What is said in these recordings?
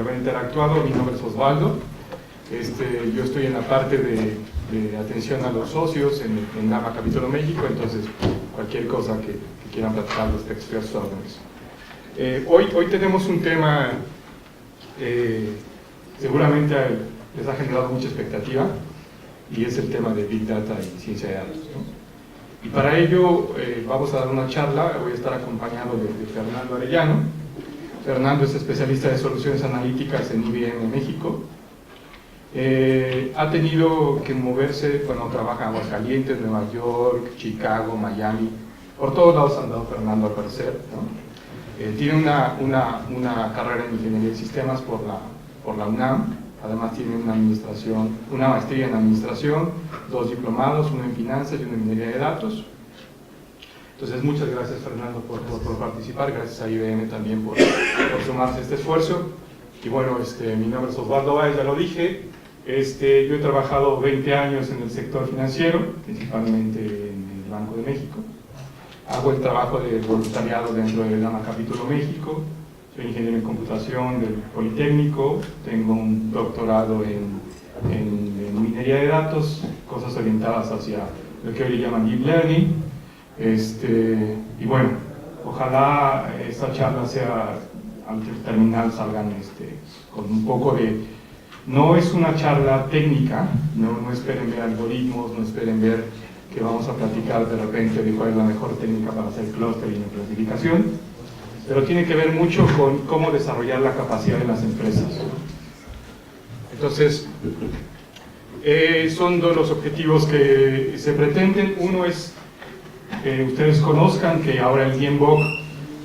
haber interactuado. Mi nombre es Osvaldo. Yo estoy en la parte de atención a los socios en Dama Capítulo México, entonces cualquier cosa que quieran platicar los textos a sus órdenes. Hoy tenemos un tema seguramente les ha generado mucha expectativa, y es el tema de Big Data y ciencia de datos, ¿no? Y para ello vamos a dar una charla. Voy a estar acompañado de Fernando Arellano. Fernando es especialista de soluciones analíticas en IBM México. Ha tenido que moverse, bueno, trabaja en Aguascalientes, Nueva York, Chicago, Miami, por todos lados ha andado Fernando al parecer, ¿no? Tiene una carrera en ingeniería de sistemas por la UNAM. Además tiene una maestría en administración, 2 diplomados, uno en finanzas y uno en minería de datos. Entonces, muchas gracias, Fernando, por participar. Gracias a IBM también por sumarse a este esfuerzo. Y bueno, mi nombre es Osvaldo Báez, ya lo dije. Yo he trabajado 20 años en el sector financiero, principalmente en el Banco de México. Hago el trabajo de voluntariado dentro del Dama Capítulo México. Soy ingeniero en computación del Politécnico, tengo un doctorado en minería de datos, cosas orientadas hacia lo que hoy le llaman Deep Learning. Y bueno, ojalá esta charla sea, al terminar salgan con un poco de... No es una charla técnica, no esperen ver algoritmos, no esperen ver que vamos a platicar de repente de cuál es la mejor técnica para hacer clustering y clasificación, pero tiene que ver mucho con cómo desarrollar la capacidad de las empresas. Entonces, son dos los objetivos que se pretenden. Uno es que ustedes conozcan que ahora el DIEMBOK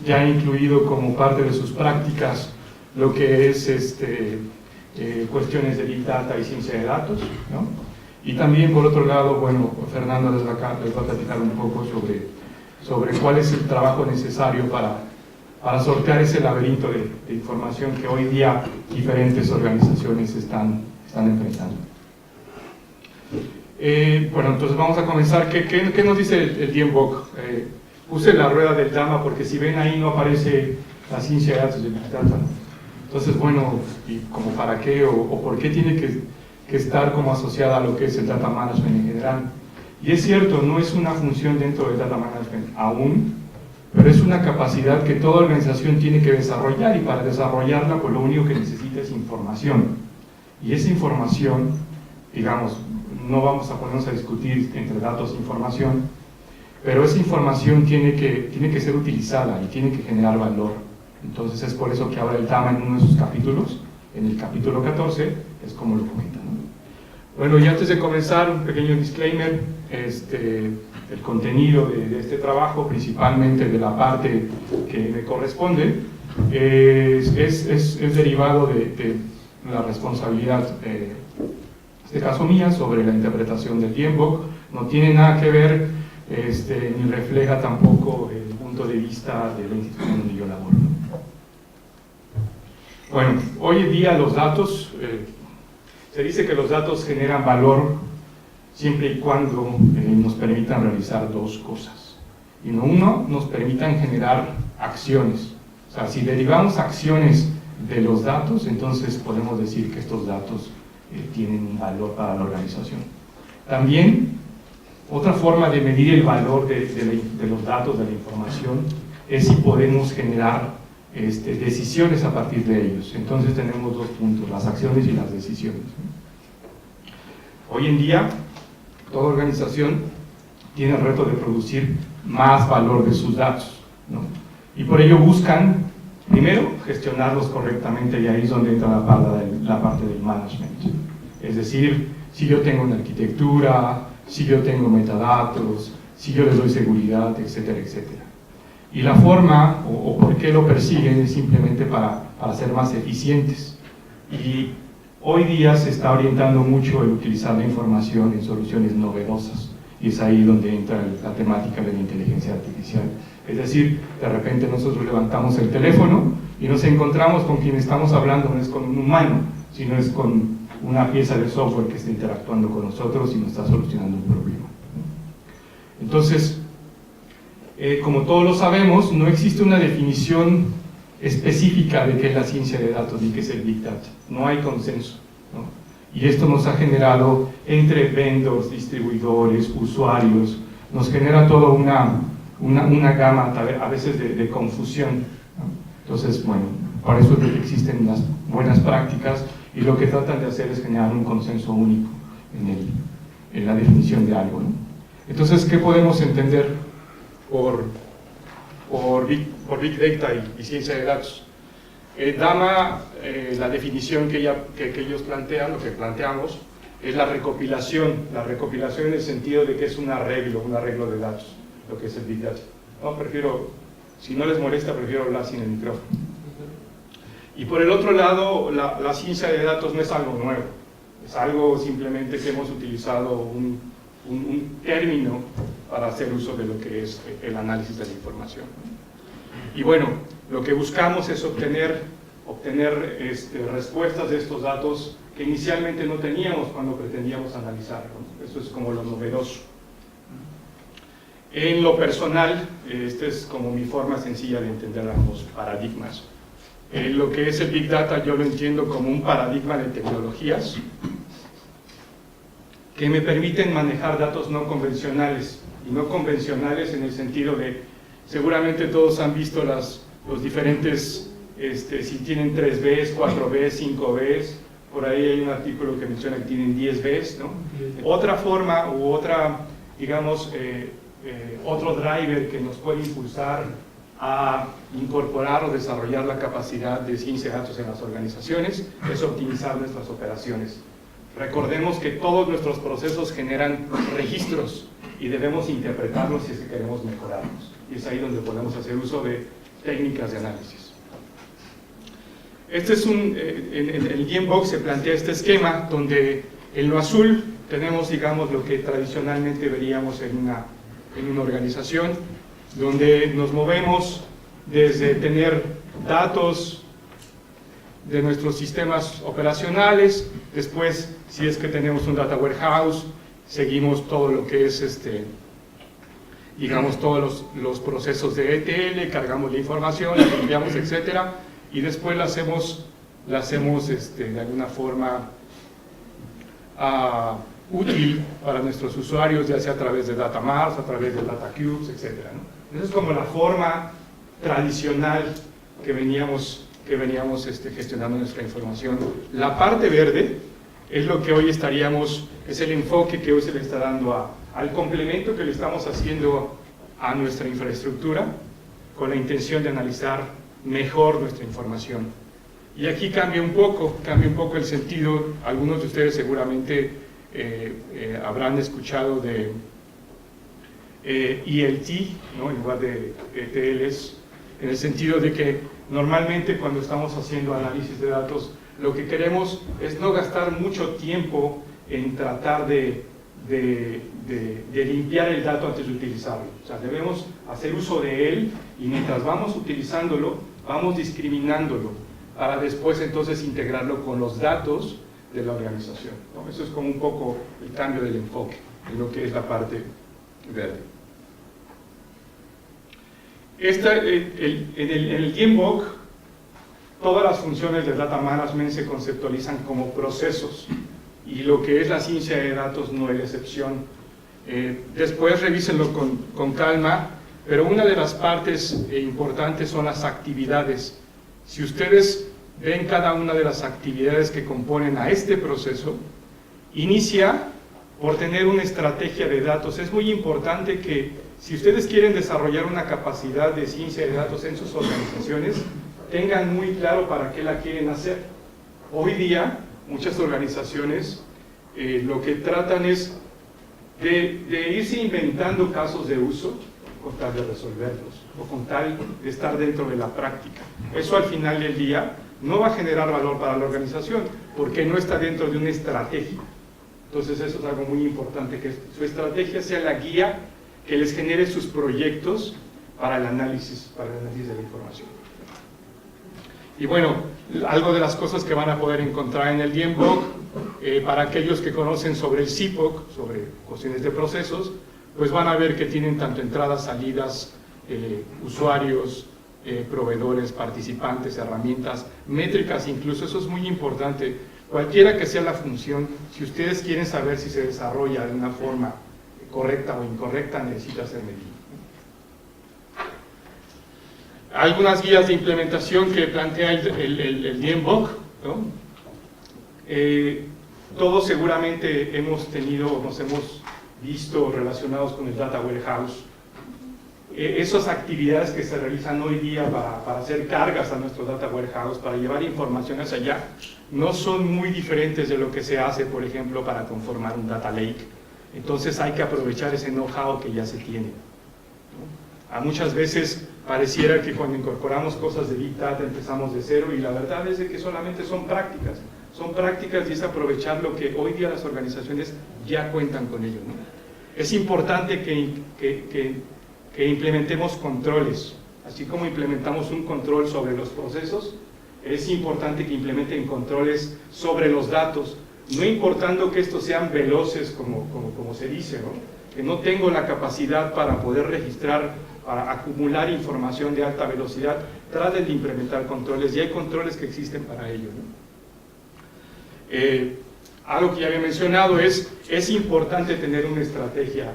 ya ha incluido como parte de sus prácticas lo que es cuestiones de Big Data y ciencia de datos, ¿no? Y también, por otro lado, bueno, Fernando les va a platicar un poco sobre cuál es el trabajo necesario para sortear ese laberinto de información que hoy día diferentes organizaciones están enfrentando. Bueno, entonces vamos a comenzar. ¿Qué nos dice el DIEMBOK? Puse la rueda del Dama porque si ven ahí no aparece la ciencia de datos de Big Data, ¿no? Entonces, bueno, ¿y como para qué o por qué tiene que estar como asociada a lo que es el Data Management en general? Y es cierto, no es una función dentro del Data Management aún, pero es una capacidad que toda organización tiene que desarrollar, y para desarrollarla, pues lo único que necesita es información. Y esa información, digamos, no vamos a ponernos a discutir entre datos e información, pero esa información tiene que ser utilizada y tiene que generar valor. Entonces es por eso que ahora el Dama, en uno de sus capítulos, en el capítulo 14, es como lo comenta, ¿no? Bueno, y antes de comenzar, un pequeño disclaimer. El contenido de este trabajo, principalmente de la parte que me corresponde, es derivado de la responsabilidad, en este caso mía, sobre la interpretación del DIEMBOK. No tiene nada que ver, ni refleja tampoco el punto de vista de la institución donde yo laboro. Bueno, hoy en día los datos, se dice que los datos generan valor siempre y cuando nos permitan realizar dos cosas. Y uno, nos permitan generar acciones. O sea, si derivamos acciones de los datos, entonces podemos decir que estos datos tienen un valor para la organización. También, otra forma de medir el valor de los datos, de la información, es si podemos generar decisiones a partir de ellos. Entonces tenemos dos puntos, las acciones y las decisiones. Hoy en día, toda organización tiene el reto de producir más valor de sus datos, ¿no? Y por ello buscan, primero, gestionarlos correctamente, y ahí es donde entra la parte del management. Es decir, si yo tengo una arquitectura, si yo tengo metadatos, si yo les doy seguridad, etcétera, etcétera. Y la forma, o por qué lo persiguen, es simplemente para ser más eficientes. Y hoy día se está orientando mucho el utilizar la información en soluciones novedosas, y es ahí donde entra la temática de la inteligencia artificial. Es decir, de repente nosotros levantamos el teléfono y nos encontramos con quien estamos hablando, no es con un humano, sino es con una pieza de software que está interactuando con nosotros y nos está solucionando un problema. Entonces, como todos lo sabemos, no existe una definición específica de qué es la ciencia de datos y qué es el Big Data. No hay consenso, ¿no? Y esto nos ha generado entre vendors, distribuidores, usuarios, nos genera toda una gama a veces de confusión, ¿no? Entonces, bueno, para eso existen las buenas prácticas y lo que tratan de hacer es generar un consenso único en la definición de algo, ¿no? Entonces, ¿qué podemos entender por Big Data y ciencia de datos? Dama, la definición que ellos plantean, lo que planteamos, es la recopilación en el sentido de que es un arreglo de datos, lo que es el Big Data. No, si no les molesta, prefiero hablar sin el micrófono. Y por el otro lado, la ciencia de datos no es algo nuevo, es algo simplemente que hemos utilizado un término para hacer uso de lo que es el análisis de la información. Y bueno, lo que buscamos es obtener respuestas de estos datos que inicialmente no teníamos cuando pretendíamos analizarlos. Eso es como lo novedoso. En lo personal, esta es como mi forma sencilla de entender ambos paradigmas. Lo que es el Big Data yo lo entiendo como un paradigma de tecnologías que me permiten manejar datos no convencionales, y no convencionales en el sentido de, seguramente todos han visto los diferentes, si tienen 3Bs, 4Bs, 5Bs, por ahí hay un artículo que menciona que tienen 10Bs, ¿no? Otra forma u otra, digamos, otro driver que nos puede impulsar a incorporar o desarrollar la capacidad de ciencia de datos en las organizaciones es optimizar nuestras operaciones. Recordemos que todos nuestros procesos generan registros y debemos interpretarlos si es que queremos mejorarlos. Y es ahí donde podemos hacer uso de técnicas de análisis. Este es en el Gamebox se plantea este esquema donde en lo azul tenemos, digamos, lo que tradicionalmente veríamos en una organización, donde nos movemos desde tener datos de nuestros sistemas operacionales, después, si es que tenemos un data warehouse, seguimos todo lo que es, digamos, todos los procesos de ETL, cargamos la información, la limpiamos, etcétera, y después la hacemos de alguna forma útil para nuestros usuarios, ya sea a través de Data Marts, a través de Data Cubes, etcétera, ¿no? Esa es como la forma tradicional que veníamos gestionando nuestra información. La parte verde es lo que hoy es el enfoque que hoy se le está dando al complemento que le estamos haciendo a nuestra infraestructura con la intención de analizar mejor nuestra información. Y aquí cambia un poco el sentido. Algunos de ustedes seguramente habrán escuchado de ELT, ¿no? En lugar de ETLs, en el sentido de que normalmente cuando estamos haciendo análisis de datos, lo que queremos es no gastar mucho tiempo en tratar de limpiar el dato antes de utilizarlo. O sea, debemos hacer uso de él y mientras vamos utilizándolo, vamos discriminándolo para después entonces integrarlo con los datos de la organización, ¿no? Eso es como un poco el cambio del enfoque en lo que es la parte verde. En el Gamebook, todas las funciones de Data Management se conceptualizan como procesos y lo que es la ciencia de datos no es la excepción. Después revísenlo con calma, pero una de las partes importantes son las actividades. Si ustedes ven cada una de las actividades que componen a este proceso, inicia por tener una estrategia de datos. Es muy importante que si ustedes quieren desarrollar una capacidad de ciencia de datos en sus organizaciones, tengan muy claro para qué la quieren hacer. Hoy día, muchas organizaciones lo que tratan es de irse inventando casos de uso con tal de resolverlos o con tal de estar dentro de la práctica. Eso al final del día no va a generar valor para la organización porque no está dentro de una estrategia. Entonces eso es algo muy importante, que su estrategia sea la guía que les genere sus proyectos para el análisis de la información. Y bueno, algo de las cosas que van a poder encontrar en el Gamebook, para aquellos que conocen sobre el CIPOC, sobre cuestiones de procesos, pues van a ver que tienen tanto entradas, salidas, usuarios, proveedores, participantes, herramientas, métricas incluso, eso es muy importante. Cualquiera que sea la función, si ustedes quieren saber si se desarrolla de una forma correcta o incorrecta, necesita ser medido. Algunas guías de implementación que plantea el DMBOK, ¿no? Todos seguramente hemos tenido, nos hemos visto relacionados con el Data Warehouse. Esas actividades que se realizan hoy día para hacer cargas a nuestro Data Warehouse, para llevar información hacia allá, no son muy diferentes de lo que se hace, por ejemplo, para conformar un Data Lake. Entonces hay que aprovechar ese know-how que ya se tiene, ¿no? A muchas veces pareciera que cuando incorporamos cosas de Big Data empezamos de cero, y la verdad es de que solamente son prácticas y es aprovechar lo que hoy día las organizaciones ya cuentan con ello, ¿no? Es importante que implementemos controles, así como implementamos un control sobre los procesos, es importante que implementen controles sobre los datos, no importando que estos sean veloces como se dice, ¿no? Que no tengo la capacidad para poder registrar, para acumular información de alta velocidad, traten de implementar controles, y hay controles que existen para ello, ¿no? Algo que ya había mencionado es importante tener una estrategia.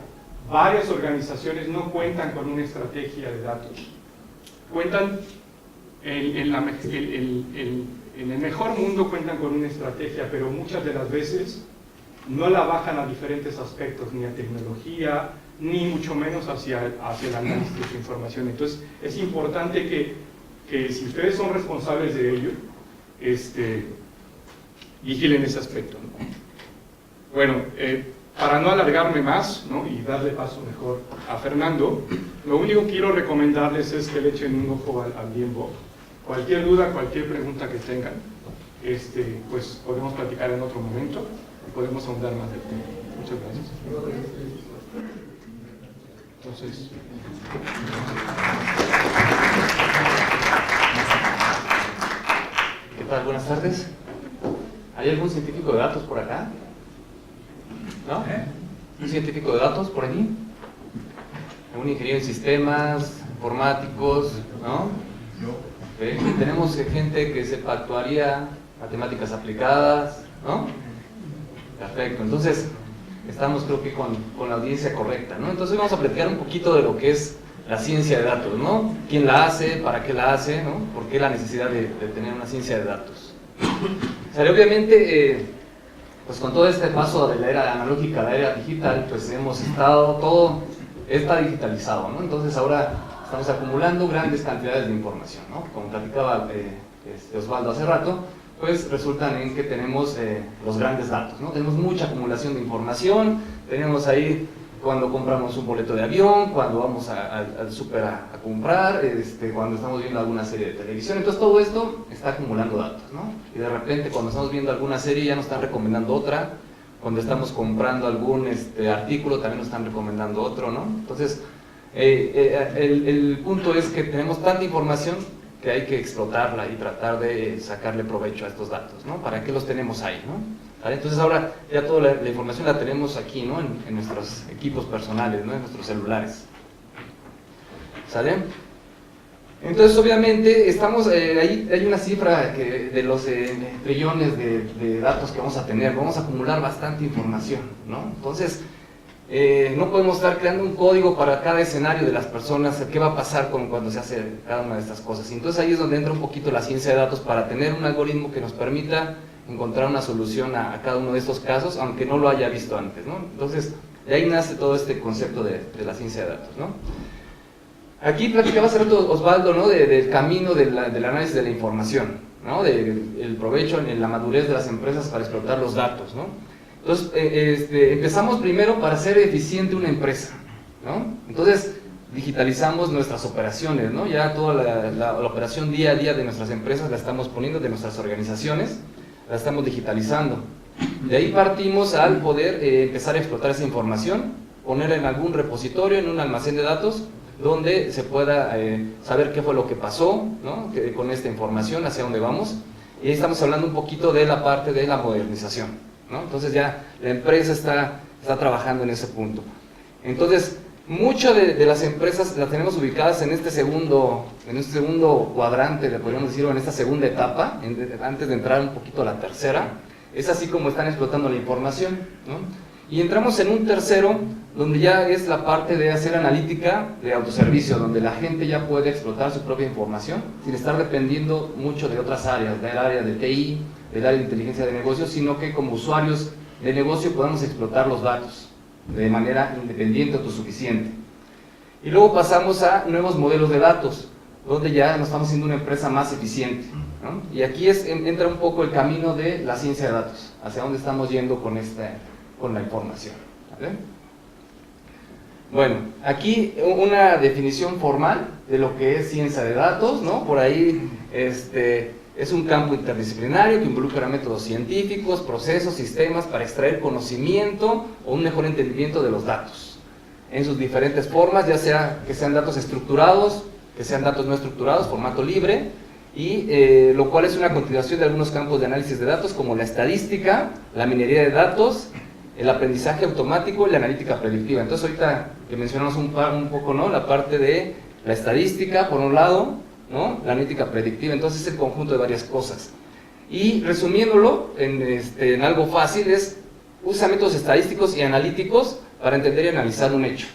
Varias organizaciones no cuentan con una estrategia de datos. Cuentan, en el mejor mundo cuentan con una estrategia, pero muchas de las veces no la bajan a diferentes aspectos, ni a tecnología, ni mucho menos hacia el análisis de su información. Entonces, es importante que si ustedes son responsables de ello, vigilen ese aspecto, ¿no? Bueno, para no alargarme más, ¿no? Y darle paso mejor a Fernando, lo único que quiero recomendarles es que le echen un ojo al DMBOK. Cualquier duda, cualquier pregunta que tengan, pues podemos platicar en otro momento y podemos ahondar más del tema. Muchas gracias. Entonces, ¿qué tal? Buenas tardes. ¿Hay algún científico de datos por acá? ¿No? ¿Un científico de datos por aquí? ¿Un ingeniero en sistemas, informáticos? ¿No? Okay. Tenemos gente que sepa actuaría, matemáticas aplicadas, ¿no? Perfecto, entonces estamos creo que con la audiencia correcta, ¿no? Entonces vamos a platicar un poquito de lo que es la ciencia de datos, ¿no? ¿Quién la hace? ¿Para qué la hace? ¿No? ¿Por qué la necesidad de tener una ciencia de datos? O sea, obviamente, pues con todo este paso de la era analógica a la era digital, pues hemos estado, todo está digitalizado, ¿no? Entonces ahora estamos acumulando grandes cantidades de información, ¿no? Como platicaba Osvaldo hace rato, pues resultan en que tenemos los grandes datos, ¿no? Tenemos mucha acumulación de información, tenemos ahí cuando compramos un boleto de avión, cuando vamos al súper a comprar, cuando estamos viendo alguna serie de televisión. Entonces todo esto está acumulando datos, ¿no? Y de repente cuando estamos viendo alguna serie ya nos están recomendando otra, cuando estamos comprando algún artículo también nos están recomendando otro, ¿no? Entonces el punto es que tenemos tanta información que hay que explotarla y tratar de sacarle provecho a estos datos, ¿no? ¿Para qué los tenemos ahí, no? ¿Vale? Entonces ahora ya toda la información la tenemos aquí, ¿no? En nuestros equipos personales, ¿no? En nuestros celulares. ¿Sale? Entonces obviamente estamos, ahí hay una cifra de los trillones de datos que vamos a tener, vamos a acumular bastante información, ¿no? Entonces no podemos estar creando un código para cada escenario de las personas, qué va a pasar cuando se hace cada una de estas cosas. Y entonces ahí es donde entra un poquito la ciencia de datos para tener un algoritmo que nos permita encontrar una solución a cada uno de estos casos, aunque no lo haya visto antes, ¿no? Entonces, de ahí nace todo este concepto de la ciencia de datos, ¿no? Aquí platicaba hace rato Osvaldo, ¿no? Del camino del análisis de la información, ¿no? Del provecho en la madurez de las empresas para explotar los datos, ¿no? Entonces, empezamos primero para hacer eficiente una empresa, ¿no? Entonces, digitalizamos nuestras operaciones, ¿no? Ya toda la operación día a día de nuestras empresas la estamos poniendo, de nuestras organizaciones, la estamos digitalizando. De ahí partimos al poder empezar a explotar esa información, ponerla en algún repositorio, en un almacén de datos, donde se pueda saber qué fue lo que pasó, ¿no? Con esta información, hacia dónde vamos. Y ahí estamos hablando un poquito de la parte de la modernización, ¿no? Entonces ya la empresa está trabajando en ese punto. Entonces, Muchas de las empresas las tenemos ubicadas en este segundo cuadrante, le podríamos decir, o en esta segunda etapa, antes de entrar un poquito a la tercera. Es así como están explotando la información, ¿no? Y entramos en un tercero, donde ya es la parte de hacer analítica de autoservicio, donde la gente ya puede explotar su propia información sin estar dependiendo mucho de otras áreas, del área de TI, del área de inteligencia de negocios, sino que como usuarios de negocio podamos explotar los datos de manera independiente o autosuficiente. Y luego pasamos a nuevos modelos de datos, donde ya nos estamos haciendo una empresa más eficiente, ¿no? Y aquí entra un poco el camino de la ciencia de datos, hacia dónde estamos yendo con la información, ¿vale? Bueno, aquí una definición formal de lo que es ciencia de datos, ¿no? Por ahí es un campo interdisciplinario que involucra métodos científicos, procesos, sistemas para extraer conocimiento o un mejor entendimiento de los datos en sus diferentes formas, ya sea que sean datos estructurados, que sean datos no estructurados, formato libre, y lo cual es una continuación de algunos campos de análisis de datos como la estadística, la minería de datos, el aprendizaje automático y la analítica predictiva. Entonces ahorita que mencionamos un poco, ¿no?, la parte de la estadística por un lado, ¿no?, la analítica predictiva, entonces es el conjunto de varias cosas. Y resumiéndolo en algo fácil, usa métodos estadísticos y analíticos para entender y analizar un hecho.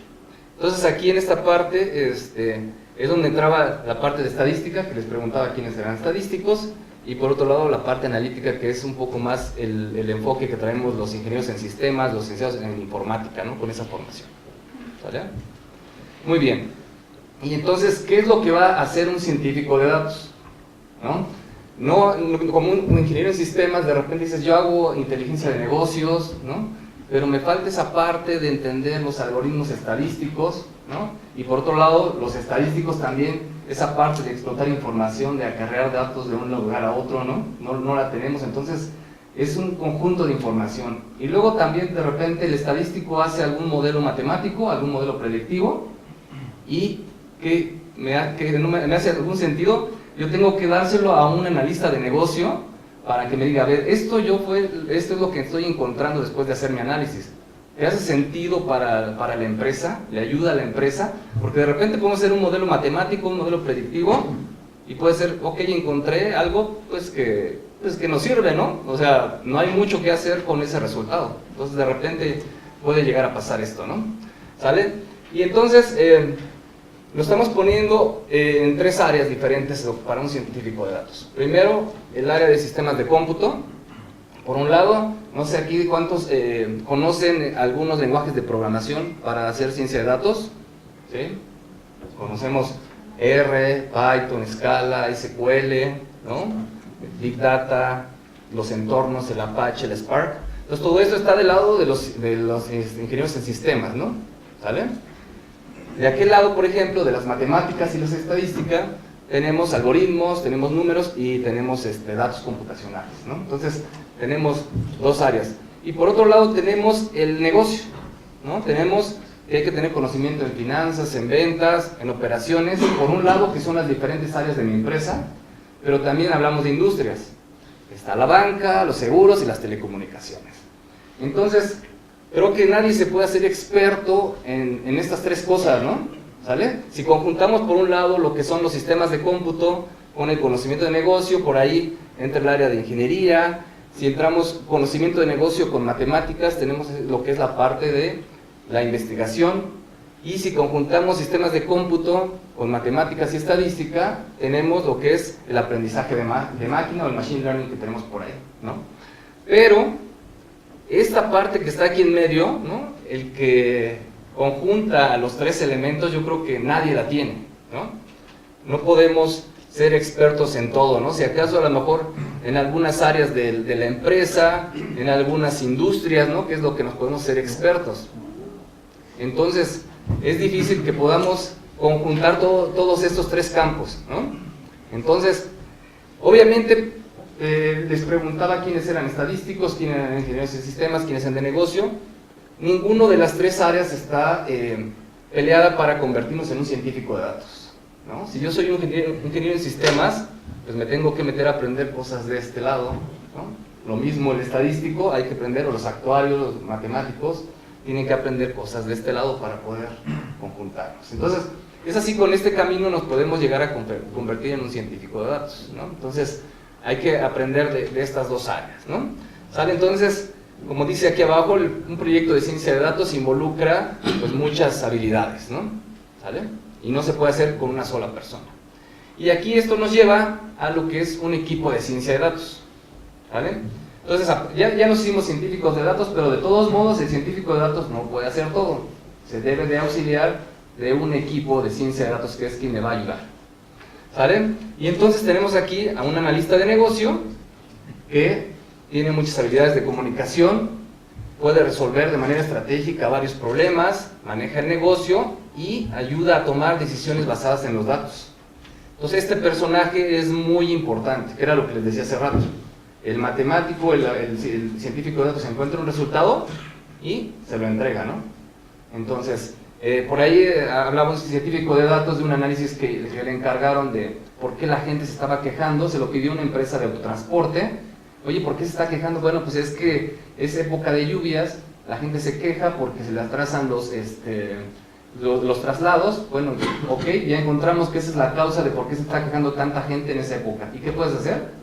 Entonces aquí en esta parte es donde entraba la parte de estadística, que les preguntaba quiénes eran estadísticos, y por otro lado la parte analítica, que es un poco más el enfoque que traemos los ingenieros en sistemas, los licenciados en informática, ¿no?, con esa formación. ¿Sale? Muy bien. Y entonces, ¿qué es lo que va a hacer un científico de datos? No como un ingeniero en sistemas, de repente dices, yo hago inteligencia de negocios, ¿no?, pero me falta esa parte de entender los algoritmos estadísticos, ¿no?, y por otro lado, los estadísticos también, esa parte de explotar información, de acarrear datos de un lugar a otro, no la tenemos. Entonces es un conjunto de información. Y luego también de repente el estadístico hace algún modelo matemático, algún modelo predictivo, y que no me hace algún sentido, yo tengo que dárselo a un analista de negocio para que me diga, a ver, esto es lo que estoy encontrando después de hacer mi análisis. ¿Le hace sentido para la empresa? ¿Le ayuda a la empresa? Porque de repente podemos hacer un modelo matemático, un modelo predictivo, y puede ser, ok, encontré algo pues que nos sirve, ¿no? O sea, no hay mucho que hacer con ese resultado. Entonces de repente puede llegar a pasar esto, ¿no? ¿Sale? Y entonces lo estamos poniendo en tres áreas diferentes para un científico de datos. Primero, el área de sistemas de cómputo. Por un lado, no sé aquí cuántos conocen algunos lenguajes de programación para hacer ciencia de datos, ¿sí? Conocemos R, Python, Scala, SQL, ¿no?, Big Data, los entornos, el Apache, el Spark. Entonces todo esto está del lado de los ingenieros en sistemas, ¿no? ¿Sale? De aquel lado, por ejemplo, de las matemáticas y la estadística, tenemos algoritmos, tenemos números y tenemos datos computacionales, ¿no? Entonces tenemos dos áreas. Y por otro lado tenemos el negocio, ¿no? Tenemos que hay que tener conocimiento en finanzas, en ventas, en operaciones, por un lado, que son las diferentes áreas de mi empresa, pero también hablamos de industrias. Está la banca, los seguros y las telecomunicaciones. Entonces, creo que nadie se puede hacer experto en estas tres cosas, ¿no? ¿Sale? Si conjuntamos por un lado lo que son los sistemas de cómputo con el conocimiento de negocio, por ahí entra el área de ingeniería. Si entramos conocimiento de negocio con matemáticas, tenemos lo que es la parte de la investigación. Y si conjuntamos sistemas de cómputo con matemáticas y estadística, tenemos lo que es el aprendizaje de máquina o el machine learning que tenemos por ahí, ¿no? Pero esta parte que está aquí en medio, ¿no?, el que conjunta a los tres elementos, yo creo que nadie la tiene, ¿no? No podemos ser expertos en todo, ¿no? Si acaso a lo mejor en algunas áreas de la empresa, en algunas industrias, ¿no?, que es lo que nos podemos ser expertos. Entonces, es difícil que podamos conjuntar todos estos tres campos, ¿no? Entonces, obviamente, les preguntaba quiénes eran estadísticos, quiénes eran ingenieros en sistemas, quiénes eran de negocio. Ninguno de las tres áreas está peleada para convertirnos en un científico de datos, ¿no? Si yo soy un ingeniero en sistemas, pues me tengo que meter a aprender cosas de este lado, ¿no? Lo mismo el estadístico, hay que aprender, o los actuarios, los matemáticos, tienen que aprender cosas de este lado para poder conjuntarnos. Entonces, es así, con este camino nos podemos llegar a convertir en un científico de datos, ¿no? Entonces, hay que aprender de estas dos áreas, ¿no? ¿Sale? Entonces, como dice aquí abajo, un proyecto de ciencia de datos involucra pues muchas habilidades, ¿no? ¿Sale? Y no se puede hacer con una sola persona. Y aquí esto nos lleva a lo que es un equipo de ciencia de datos, ¿vale? Entonces, ya nos hicimos científicos de datos, pero de todos modos el científico de datos no puede hacer todo. Se debe de auxiliar de un equipo de ciencia de datos que es quien le va a ayudar, ¿sale? Y entonces tenemos aquí a un analista de negocio que tiene muchas habilidades de comunicación, puede resolver de manera estratégica varios problemas, maneja el negocio y ayuda a tomar decisiones basadas en los datos. Entonces este personaje es muy importante, que era lo que les decía hace rato. El matemático, el científico de datos encuentra un resultado y se lo entrega, ¿no? Entonces, por ahí hablamos de científico de datos, de un análisis que le encargaron de por qué la gente se estaba quejando, se lo pidió una empresa de autotransporte. Oye, ¿por qué se está quejando? Bueno, pues es que es época de lluvias, la gente se queja porque se le atrasan los traslados. Bueno, ok, ya encontramos que esa es la causa de por qué se está quejando tanta gente en esa época. ¿Y qué puedes hacer?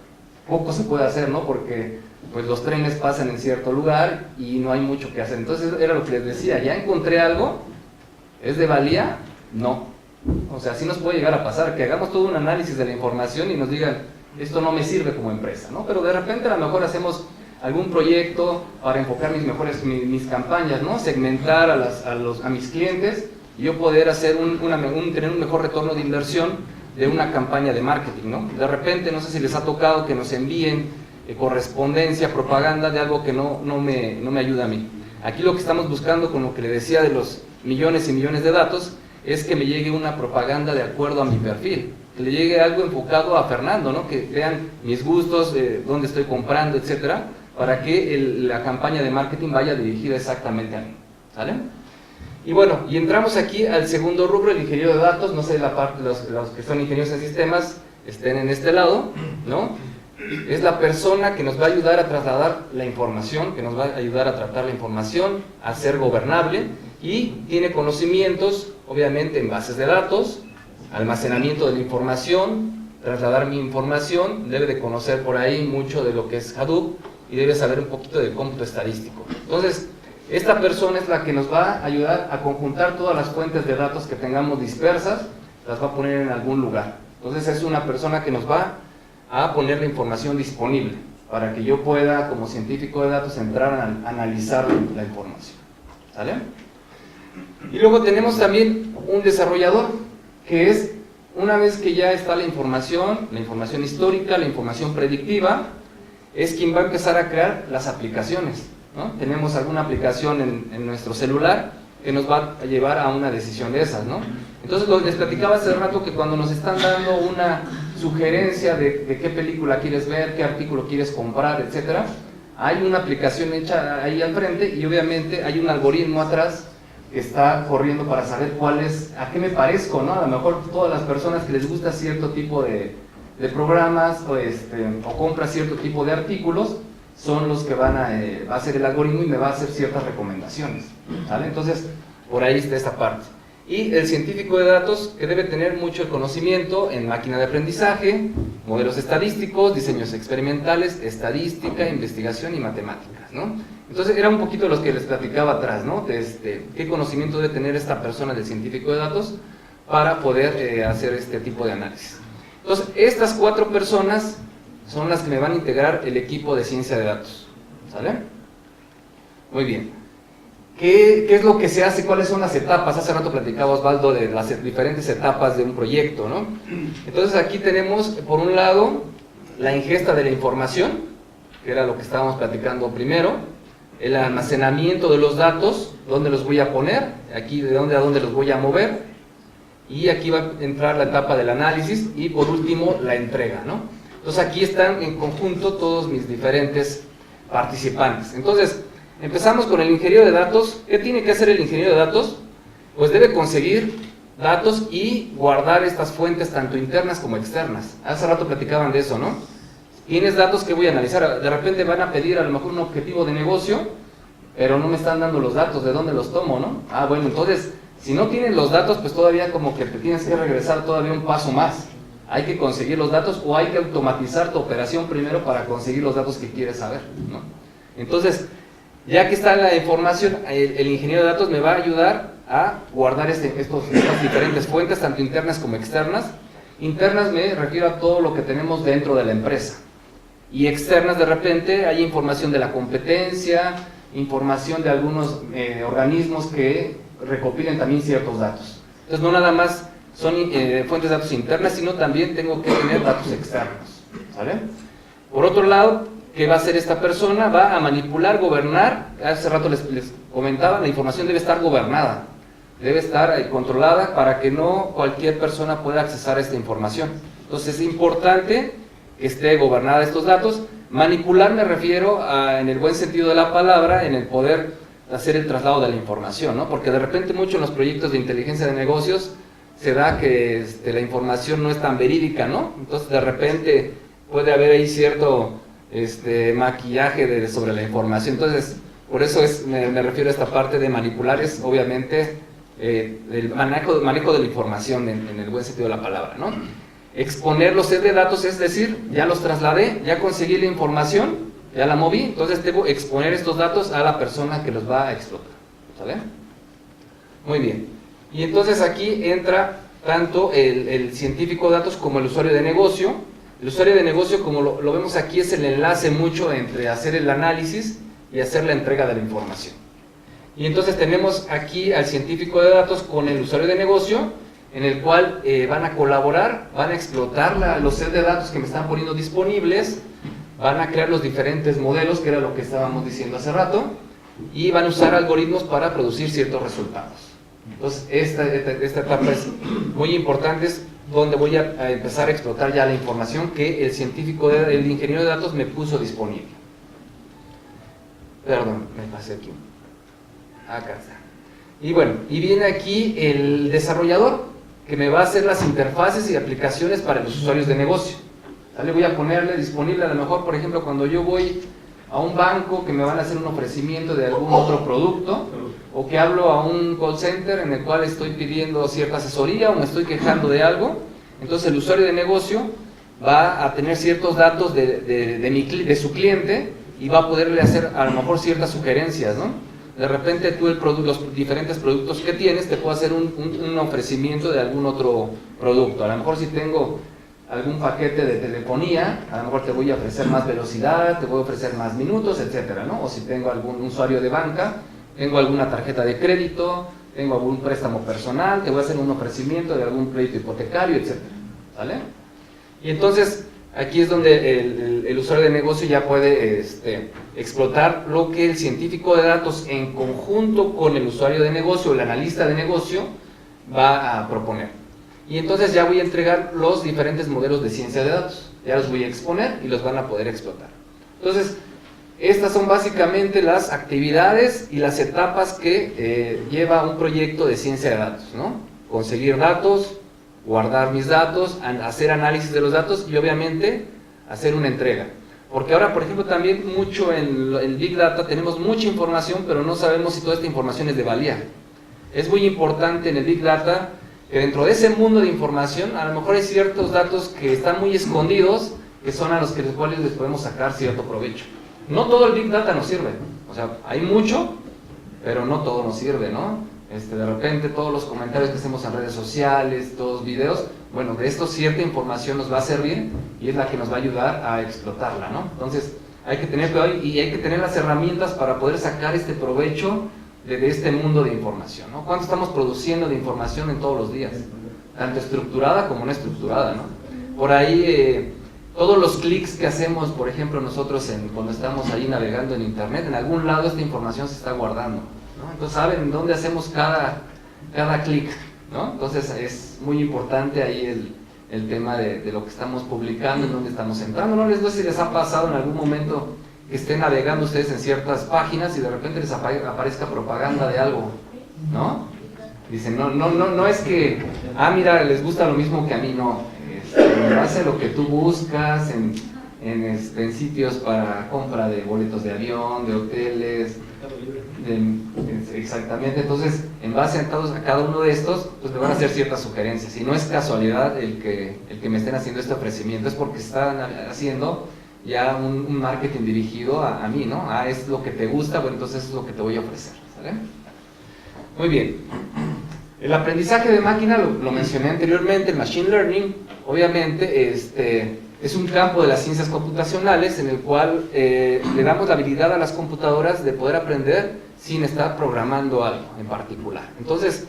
Poco se puede hacer, ¿no? Porque pues los trenes pasan en cierto lugar y no hay mucho que hacer. Entonces era lo que les decía, ya encontré algo, ¿es de valía? No. O sea, sí nos puede llegar a pasar, que hagamos todo un análisis de la información y nos digan, esto no me sirve como empresa, ¿no? Pero de repente a lo mejor hacemos algún proyecto para enfocar mis campañas, ¿no? Segmentar a mis clientes y yo poder hacer tener un mejor retorno de inversión de una campaña de marketing, ¿no? De repente, no sé si les ha tocado que nos envíen correspondencia, propaganda de algo que no me ayuda a mí. Aquí lo que estamos buscando, con lo que le decía de los millones y millones de datos, es que me llegue una propaganda de acuerdo a mi perfil, que le llegue algo enfocado a Fernando, ¿no? Que vean mis gustos, dónde estoy comprando, etcétera, para que la campaña de marketing vaya dirigida exactamente a mí, ¿sale? Y bueno, y entramos aquí al segundo rubro, el ingeniero de datos. No sé, la parte, los que son ingenieros en sistemas estén en este lado, ¿no? Es la persona que nos va a ayudar a trasladar la información, que nos va a ayudar a tratar la información, a ser gobernable, y tiene conocimientos, obviamente, en bases de datos, almacenamiento de la información, trasladar mi información, debe de conocer por ahí mucho de lo que es Hadoop y debe saber un poquito de cómputo estadístico. Entonces, esta persona es la que nos va a ayudar a conjuntar todas las fuentes de datos que tengamos dispersas, las va a poner en algún lugar. Entonces es una persona que nos va a poner la información disponible para que yo pueda, como científico de datos, entrar a analizar la información, ¿sale? Y luego tenemos también un desarrollador, que es, una vez que ya está la información histórica, la información predictiva, es quien va a empezar a crear las aplicaciones, ¿no? Tenemos alguna aplicación en nuestro celular que nos va a llevar a una decisión de esas, ¿no? Entonces les platicaba hace rato que cuando nos están dando una sugerencia de qué película quieres ver, qué artículo quieres comprar, etcétera, hay una aplicación hecha ahí al frente y obviamente hay un algoritmo atrás que está corriendo para saber a qué me parezco, ¿no? A lo mejor todas las personas que les gusta cierto tipo de programas o compra cierto tipo de artículos son los que va a hacer el algoritmo y me va a hacer ciertas recomendaciones, ¿vale? Entonces, por ahí está esta parte. Y el científico de datos, que debe tener mucho conocimiento en máquina de aprendizaje, modelos estadísticos, diseños experimentales, estadística, investigación y matemáticas, ¿no? Entonces, era un poquito los que les platicaba atrás, ¿no? Qué conocimiento debe tener esta persona del científico de datos para poder hacer este tipo de análisis. Entonces, estas 4 personas son las que me van a integrar el equipo de ciencia de datos, ¿sale? Muy bien. ¿Qué es lo que se hace? ¿Cuáles son las etapas? Hace rato platicaba Osvaldo de las diferentes etapas de un proyecto, ¿no? Entonces aquí tenemos, por un lado, la ingesta de la información, que era lo que estábamos platicando primero, el almacenamiento de los datos, dónde los voy a poner, aquí de dónde a dónde los voy a mover, y aquí va a entrar la etapa del análisis, y por último, la entrega, ¿no? Entonces aquí están en conjunto todos mis diferentes participantes. Entonces, empezamos con el ingeniero de datos. ¿Qué tiene que hacer el ingeniero de datos? Pues debe conseguir datos y guardar estas fuentes tanto internas como externas. Hace rato platicaban de eso, ¿no? Tienes datos que voy a analizar. De repente van a pedir a lo mejor un objetivo de negocio, pero no me están dando los datos, ¿de dónde los tomo, no? Ah, bueno, entonces, Si no tienen los datos, pues todavía como que te tienes que regresar todavía un paso más. Hay que conseguir los datos o hay que automatizar tu operación primero para conseguir los datos que quieres saber, ¿no? Entonces, ya que está la información, el ingeniero de datos me va a ayudar a guardar estas diferentes fuentes, tanto internas como externas. Internas me refiero a todo lo que tenemos dentro de la empresa. Y externas, de repente, hay información de la competencia, información de algunos organismos que recopilen también ciertos datos. Entonces, no nada más son fuentes de datos internas, sino también tengo que tener datos externos, ¿sale? Por otro lado, ¿qué va a hacer esta persona? Va a manipular, gobernar. Hace rato les comentaba, la información debe estar gobernada, debe estar controlada para que no cualquier persona pueda accesar a esta información. Entonces es importante que esté gobernada estos datos. Manipular me refiero a, en el buen sentido de la palabra, en el poder hacer el traslado de la información, ¿no? Porque de repente mucho en los proyectos de inteligencia de negocios se da que la información no es tan verídica, ¿no? Entonces de repente puede haber ahí cierto maquillaje sobre la información. Entonces, por eso me refiero a esta parte de manipular, es obviamente el manejo de la información en el buen sentido de la palabra, ¿no? Exponer los sets de datos, es decir, ya los trasladé, ya conseguí la información, ya la moví, entonces debo exponer estos datos a la persona que los va a explotar, ¿sale? Muy bien. Y entonces aquí entra tanto el científico de datos como el usuario de negocio. El usuario de negocio, como lo vemos aquí, es el enlace mucho entre hacer el análisis y hacer la entrega de la información. Y entonces tenemos aquí al científico de datos con el usuario de negocio, en el cual van a colaborar, van a explotar los sets de datos que me están poniendo disponibles, van a crear los diferentes modelos, que era lo que estábamos diciendo hace rato, y van a usar algoritmos para producir ciertos resultados. Entonces esta etapa es muy importante, es donde voy a empezar a explotar ya la información que el ingeniero de datos me puso disponible. Perdón, me pasé aquí. Acá está. Y bueno, y viene aquí el desarrollador, que me va a hacer las interfaces y aplicaciones para los usuarios de negocio. ¿Vale? Voy a ponerle disponible, a lo mejor, por ejemplo, cuando yo voy a un banco que me van a hacer un ofrecimiento de algún otro producto, o que hablo a un call center en el cual estoy pidiendo cierta asesoría o me estoy quejando de algo, entonces el usuario de negocio va a tener ciertos datos de su cliente y va a poderle hacer a lo mejor ciertas sugerencias, ¿no? De repente tú los diferentes productos que tienes, te puedo hacer un ofrecimiento de algún otro producto. A lo mejor si tengo algún paquete de telefonía, a lo mejor te voy a ofrecer más velocidad, te voy a ofrecer más minutos, etcétera, ¿no? O si tengo algún usuario de banca, tengo alguna tarjeta de crédito, tengo algún préstamo personal, te voy a hacer un ofrecimiento de algún crédito hipotecario, etcétera, ¿vale? Y entonces aquí es donde el usuario de negocio ya puede explotar lo que el científico de datos en conjunto con el usuario de negocio, el analista de negocio, va a proponer. Y entonces ya voy a entregar los diferentes modelos de ciencia de datos, ya los voy a exponer y los van a poder explotar. Entonces, estas son básicamente las actividades y las etapas que lleva un proyecto de ciencia de datos, ¿no? Conseguir datos, guardar mis datos, hacer análisis de los datos y obviamente hacer una entrega. Porque ahora, por ejemplo, también mucho en el Big Data tenemos mucha información, pero no sabemos si toda esta información es de valía. Es muy importante en el Big Data que dentro de ese mundo de información, a lo mejor hay ciertos datos que están muy escondidos, que son a los cuales les podemos sacar cierto provecho. No todo el Big Data nos sirve, o sea, hay mucho, pero no todo nos sirve, ¿no? De repente todos los comentarios que hacemos en redes sociales, todos los videos, bueno, de esto cierta información nos va a servir y es la que nos va a ayudar a explotarla, ¿no? Entonces hay que tener cuidado y hay que tener las herramientas para poder sacar este provecho de este mundo de información, ¿no? ¿Cuánto estamos produciendo de información en todos los días? Tanto estructurada como no estructurada, ¿no? Por ahí todos los clics que hacemos, por ejemplo, nosotros cuando estamos ahí navegando en internet, en algún lado esta información se está guardando, ¿no? Entonces saben dónde hacemos cada clic, ¿no? Entonces es muy importante ahí el tema de lo que estamos publicando, en dónde estamos entrando. No sé si les ha pasado en algún momento que estén navegando ustedes en ciertas páginas y de repente les aparezca propaganda de algo, ¿no? Dicen, no es que, mira, les gusta lo mismo que a mí, no. Hace lo que tú buscas en sitios para compra de boletos de avión, de hoteles, exactamente. Entonces, en base a cada uno de estos, pues me van a hacer ciertas sugerencias. Y no es casualidad el que me estén haciendo este ofrecimiento, es porque están haciendo ya un marketing dirigido a mí, ¿no? Es lo que te gusta, bueno, entonces es lo que te voy a ofrecer, ¿sale? Muy bien. El aprendizaje de máquina, lo mencioné anteriormente, el Machine Learning, obviamente, es un campo de las ciencias computacionales en el cual le damos la habilidad a las computadoras de poder aprender sin estar programando algo en particular. Entonces,